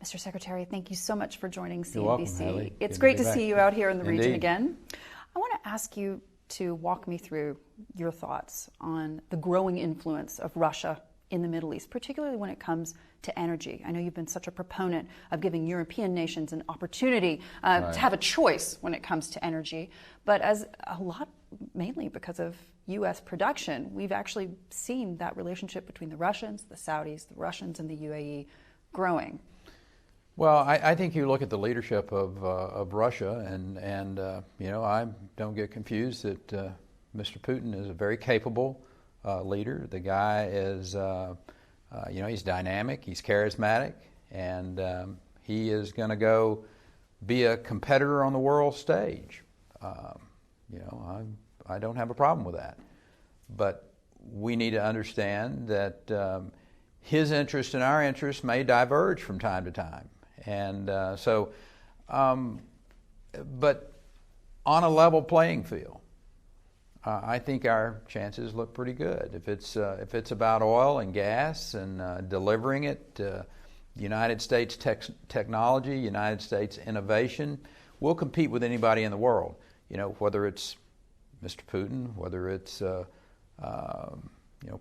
Mr. Secretary, thank you so much for joining CNBC. You're welcome, Hadley. It's Good great to to be see back. you out here in the region Indeed. again. I want to ask you to walk me through your thoughts on the growing influence of Russia in the Middle East, particularly when it comes to energy. I know you've been such a proponent of giving European nations an opportunity to have a choice when it comes to energy, but as a lot, mainly because of U.S. production, we've actually seen that relationship between the Russians, the Saudis, the Russians, and the UAE growing. Well, I think you look at the leadership of Russia, and I don't get confused that Mr. Putin is a very capable leader. The guy is, he's dynamic, he's charismatic, and he is going to go be a competitor on the world stage. I don't have a problem with that. But we need to understand that his interest and our interests may diverge from time to time. And but on a level playing field, I think our chances look pretty good. If it's about oil and gas and delivering it, United States technology, United States innovation, we'll compete with anybody in the world. Whether it's Mr. Putin, whether it's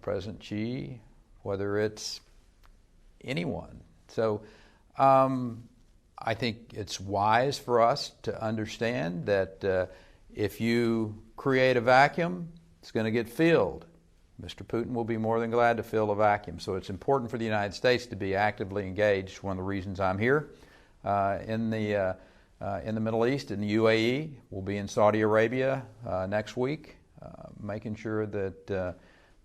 President Xi, whether it's anyone. So I think it's wise for us to understand that if you create a vacuum, it's going to get filled. Mr. Putin will be more than glad to fill a vacuum. So it's important for the United States to be actively engaged. One of the reasons I'm here in the Middle East, in the UAE. We'll be in Saudi Arabia next week, making sure that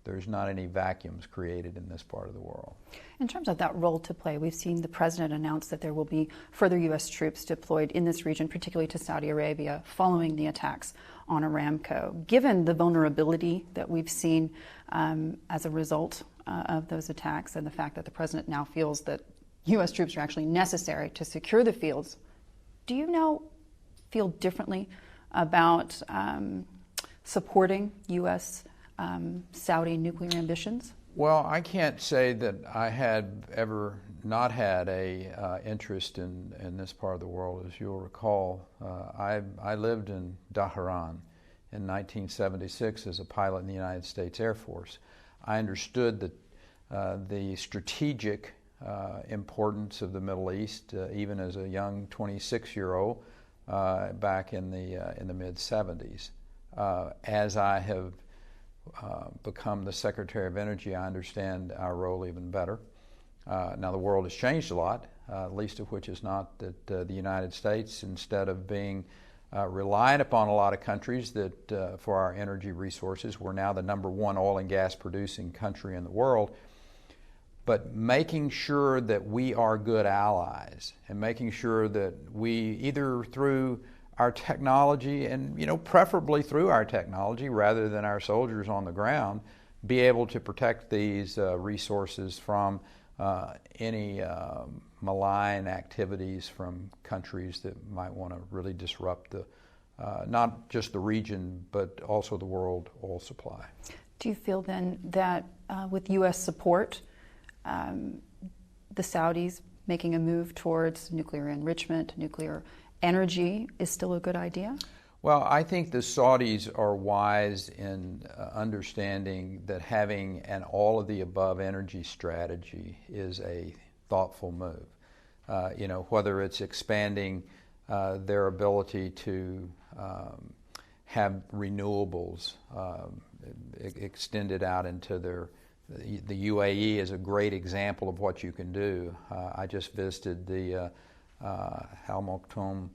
there's not any vacuums created in this part of the world. In terms of that role to play, we've seen the president announce that there will be further U.S. troops deployed in this region, particularly to Saudi Arabia, following the attacks on Aramco. Given the vulnerability that we've seen as a result of those attacks and the fact that the president now feels that U.S. troops are actually necessary to secure the fields, do you now feel differently about supporting U.S. Saudi nuclear ambitions? Well, I can't say that I had ever not had a interest in this part of the world. As you'll recall, I lived in Dhahran in 1976 as a pilot in the United States Air Force. I understood that the strategic importance of the Middle East, even as a young 26-year-old back in the mid-70s. As I have become the Secretary of Energy, I understand our role even better. Now the world has changed a lot, least of which is not that the United States, instead of being reliant upon a lot of countries that for our energy resources, we're now the #1 oil and gas producing country in the world. But making sure that we are good allies and making sure that we, either through our technology and, preferably through our technology rather than our soldiers on the ground, be able to protect these resources from any malign activities from countries that might want to really disrupt not just the region, but also the world oil supply. Do you feel then that with U.S. support, the Saudis making a move towards nuclear enrichment, nuclear energy is still a good idea? Well, I think the Saudis are wise in understanding that having an all-of-the-above energy strategy is a thoughtful move. Whether it's expanding their ability to have renewables extended out into the UAE is a great example of what you can do. I just visited the Al Maktoum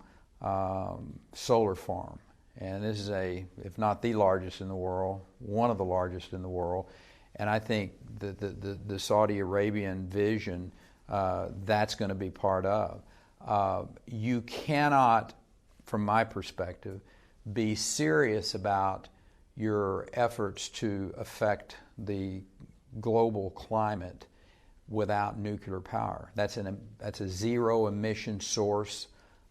solar farm, and this is if not the largest in the world, one of the largest in the world. And I think the Saudi Arabian vision, that's going to be part of. You cannot, from my perspective, be serious about your efforts to affect the global climate without nuclear power. That's a zero emission source.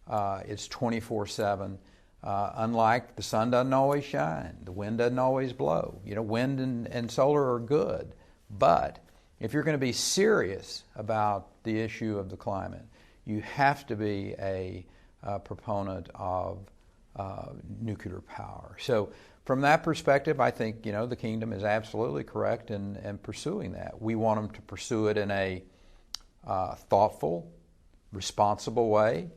It's 24/7. Unlike the sun doesn't always shine, the wind doesn't always blow. Wind and solar are good, but if you're going to be serious about the issue of the climate, you have to be a proponent of nuclear power. So from that perspective, I think, the kingdom is absolutely correct in pursuing that. We want them to pursue it in a thoughtful, responsible way.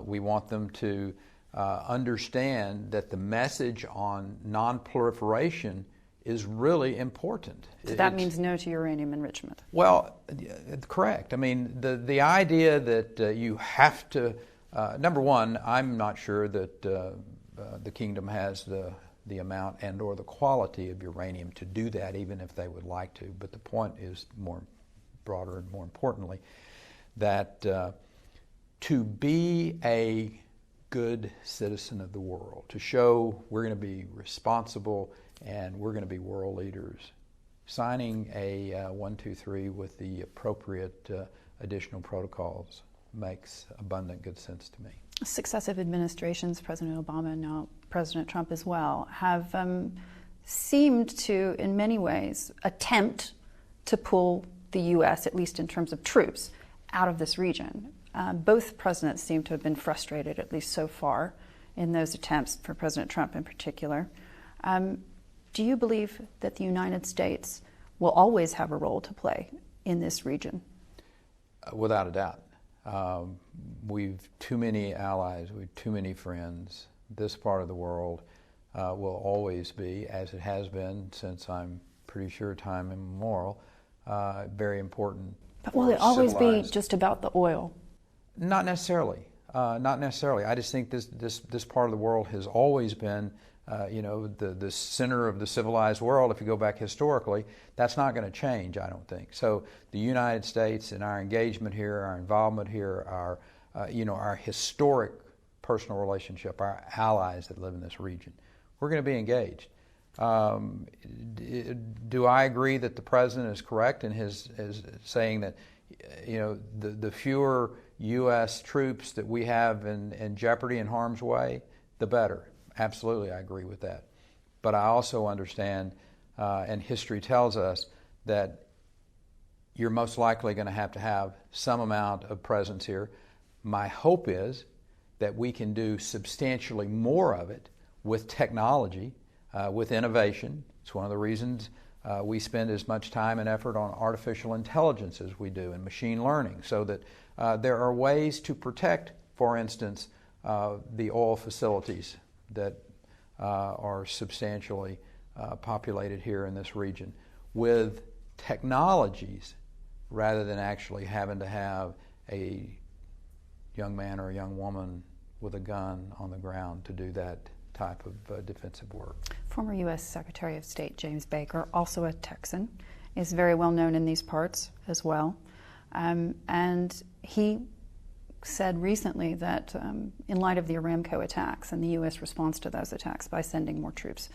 We want them to understand that the message on non-proliferation is really important. So that means no to uranium enrichment. Well, correct. I mean, the idea that you have to, number one, I'm not sure that the kingdom has the amount and or the quality of uranium to do that, even if they would like to. But the point is more broader and more importantly, that to be a good citizen of the world, to show we're going to be responsible and we're going to be world leaders, signing a 123 with the appropriate additional protocols makes abundant good sense to me. Successive administrations, President Obama and now President Trump as well, have seemed to, in many ways, attempt to pull the U.S., at least in terms of troops, out of this region. Both presidents seem to have been frustrated, at least so far, in those attempts, for President Trump in particular. Do you believe that the United States will always have a role to play in this region? Without a doubt. We've too many allies, we've too many friends. This part of the world will always be, as it has been since I'm pretty sure time immemorial, very important. But will it always be just about the oil? Not necessarily. Not necessarily. I just think this part of the world has always been, the center of the civilized world. If you go back historically, that's not going to change, I don't think. So the United States and our engagement here, our involvement here, our historic personal relationship, our allies that live in this region, we're going to be engaged. Do I agree that the president is correct in his saying that, the fewer U.S. troops that we have in jeopardy and harm's way, the better? Absolutely, I agree with that. But I also understand, and history tells us, that you're most likely going to have some amount of presence here. My hope is that we can do substantially more of it with technology, with innovation. It's one of the reasons we spend as much time and effort on artificial intelligence as we do and machine learning, so that there are ways to protect, for instance, the oil facilities that are substantially populated here in this region with technologies, rather than actually having to have a young man or a young woman with a gun on the ground to do that type of defensive work. Former U.S. Secretary of State James Baker, also a Texan, is very well known in these parts as well. And he said recently that in light of the Aramco attacks and the U.S. response to those attacks by sending more troops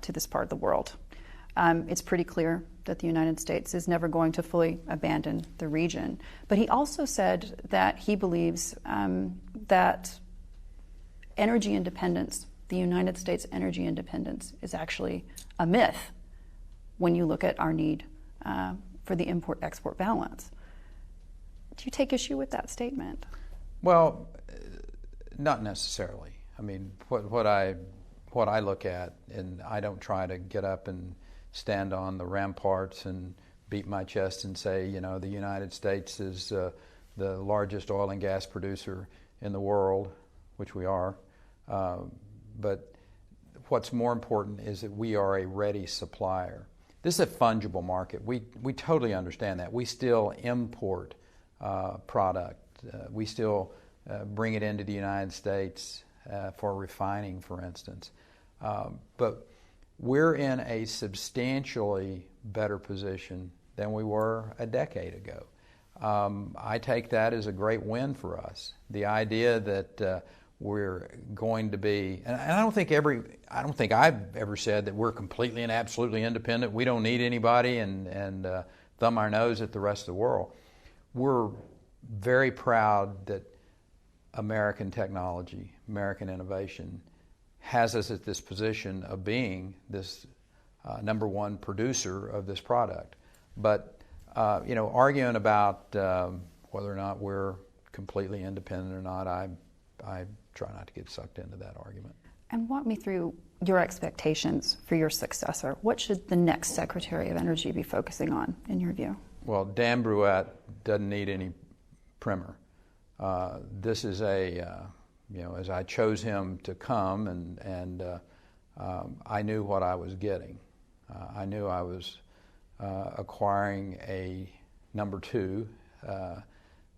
to this part of the world, it's pretty clear that the United States is never going to fully abandon the region. But he also said that he believes that energy independence, the United States energy independence, is actually a myth when you look at our need for the import-export balance. Do you take issue with that statement? Well, not necessarily. I mean, what I look at, and I don't try to get up and stand on the ramparts and beat my chest and say, the United States is the largest oil and gas producer in the world, which we are. But what's more important is that we are a ready supplier. This is a fungible market. We totally understand that. We still import product. We still bring it into the United States for refining, for instance. But we're in a substantially better position than we were a decade ago. I take that as a great win for us. The idea that we're going to be, and I don't think I've ever said that we're completely and absolutely independent. We don't need anybody and thumb our nose at the rest of the world. We're very proud that American technology, American innovation has us at this position of being this number one producer of this product. But arguing about whether or not we're completely independent or not, I try not to get sucked into that argument. And walk me through your expectations for your successor. What should the next Secretary of Energy be focusing on, in your view? Well, Dan Brouillette doesn't need any primer. This is as I chose him to come, and I knew what I was getting. I knew I was acquiring a number two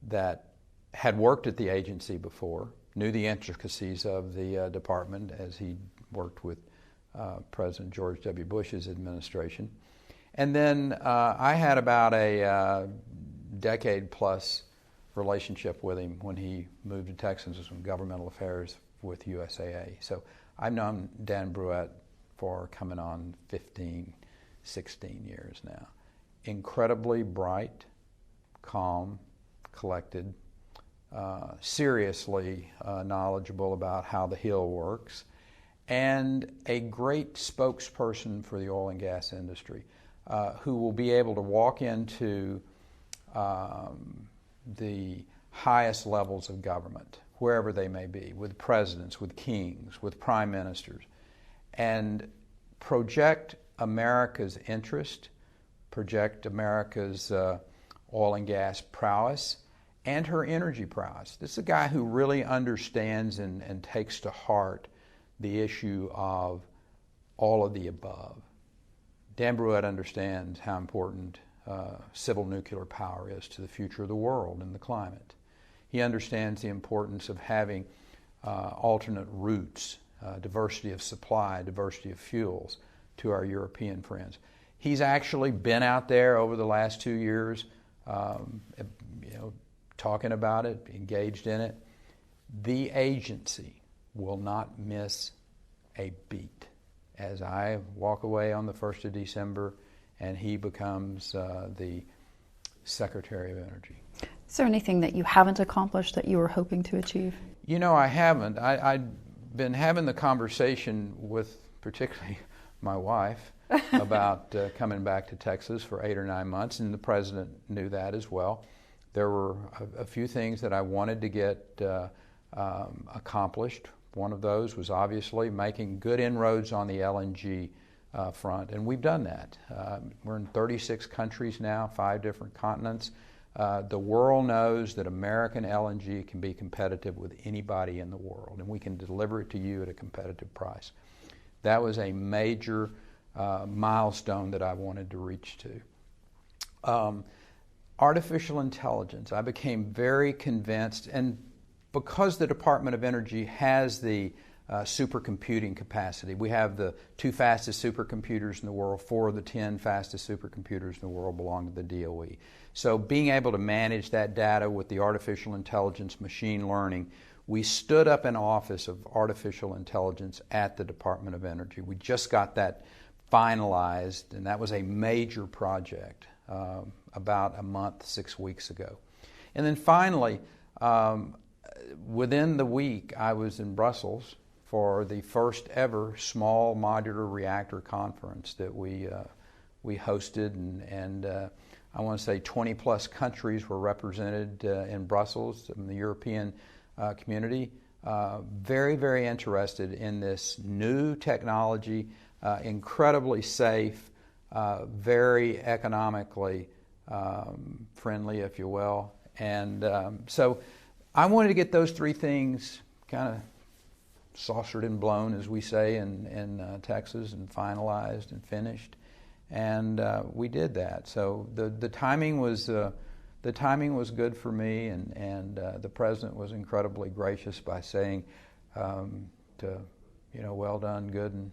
that had worked at the agency before, knew the intricacies of the department as he worked with President George W. Bush's administration. And then I had about a decade-plus relationship with him when he moved to Texas with some governmental affairs with USAA. So I've known Dan Brouillette for coming on 15, 16 years now. Incredibly bright, calm, collected, seriously knowledgeable about how the Hill works, and a great spokesperson for the oil and gas industry who will be able to walk into the highest levels of government, wherever they may be, with presidents, with kings, with prime ministers, and project America's interest, project America's oil and gas prowess, and her energy prowess. This is a guy who really understands and takes to heart the issue of all of the above. Dan Brouillette understands how important civil nuclear power is to the future of the world and the climate. He understands the importance of having alternate routes, diversity of supply, diversity of fuels to our European friends. He's actually been out there over the last 2 years, talking about it, engaged in it. The agency will not miss a beat as I walk away on the 1st of December and he becomes the Secretary of Energy. Is there anything that you haven't accomplished that you were hoping to achieve? You know, I haven't. I've been having the conversation with particularly my wife about coming back to Texas for 8 or 9 months, and the President knew that as well. There were a few things that I wanted to get accomplished. One of those was obviously making good inroads on the LNG front, and we've done that. We're in 36 countries now, 5 different continents. The world knows that American LNG can be competitive with anybody in the world, and we can deliver it to you at a competitive price. That was a major milestone that I wanted to reach to. Artificial intelligence, I became very convinced, and because the Department of Energy has the supercomputing capacity, we have the 2 fastest supercomputers in the world. 4 of the 10 fastest supercomputers in the world belong to the DOE. So being able to manage that data with the artificial intelligence, machine learning, we stood up an office of artificial intelligence at the Department of Energy. We just got that finalized, and that was a major project about a month, 6 weeks ago. And then finally, within the week, I was in Brussels for the first ever small modular reactor conference that we hosted, and I want to say 20 plus countries were represented in Brussels, in the European community. Very, very interested in this new technology, incredibly safe, very economically friendly, if you will. And so I wanted to get those 3 things kind of saucered and blown, as we say in Texas, and finalized and finished. And we did that. So the timing was good for me, and the President was incredibly gracious by saying, well done, good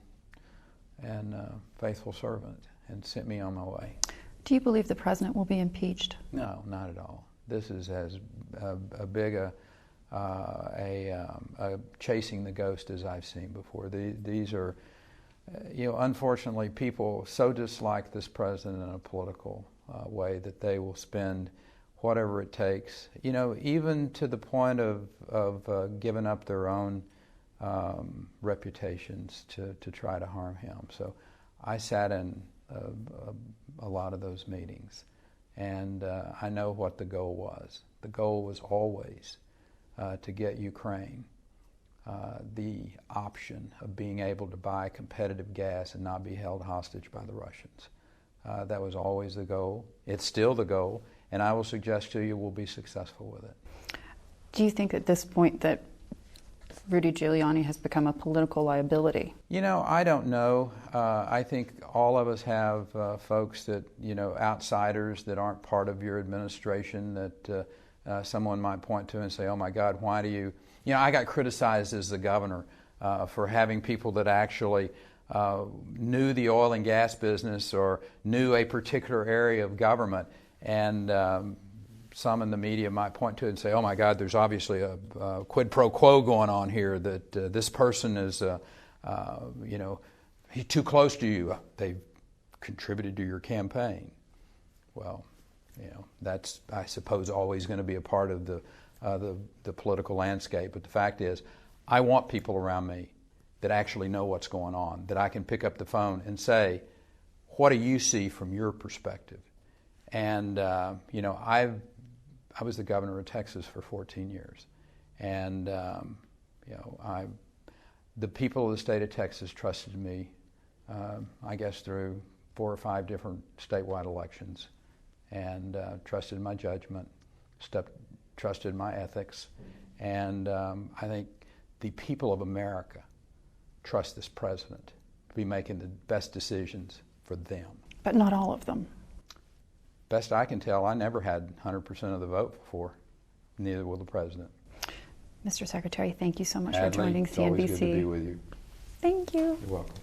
and faithful servant, and sent me on my way. Do you believe the President will be impeached? No, not at all. This is as big a chasing the ghost as I've seen before. These are, unfortunately, people so dislike this president in a political way that they will spend whatever it takes, even to the point of giving up their own reputations to try to harm him. So I sat in a lot of those meetings, And I know what the goal was. The goal was always to get Ukraine the option of being able to buy competitive gas and not be held hostage by the Russians. That was always the goal. It's still the goal, and I will suggest to you we'll be successful with it. Do you think at this point that Rudy Giuliani has become a political liability? You know, I don't know. I think all of us have folks that, outsiders that aren't part of your administration that someone might point to and say, oh my God, why do you... I got criticized as the governor for having people that actually knew the oil and gas business or knew a particular area of government, and some in the media might point to it and say, oh my God, there's obviously a quid pro quo going on here, that this person is, he's too close to you. They've contributed to your campaign. Well, that's, I suppose, always going to be a part of the political landscape. But the fact is, I want people around me that actually know what's going on, that I can pick up the phone and say, what do you see from your perspective? And, I was the governor of Texas for 14 years. And, the people of the state of Texas trusted me, I guess, through 4 or 5 different statewide elections, and trusted my judgment, trusted my ethics. And I think the people of America trust this president to be making the best decisions for them. But not all of them. Best I can tell, I never had 100% of the vote before. Neither will the president. Mr. Secretary, thank you so much Hadley, for joining CNBC. It's always good to be with you. Thank you. You're welcome.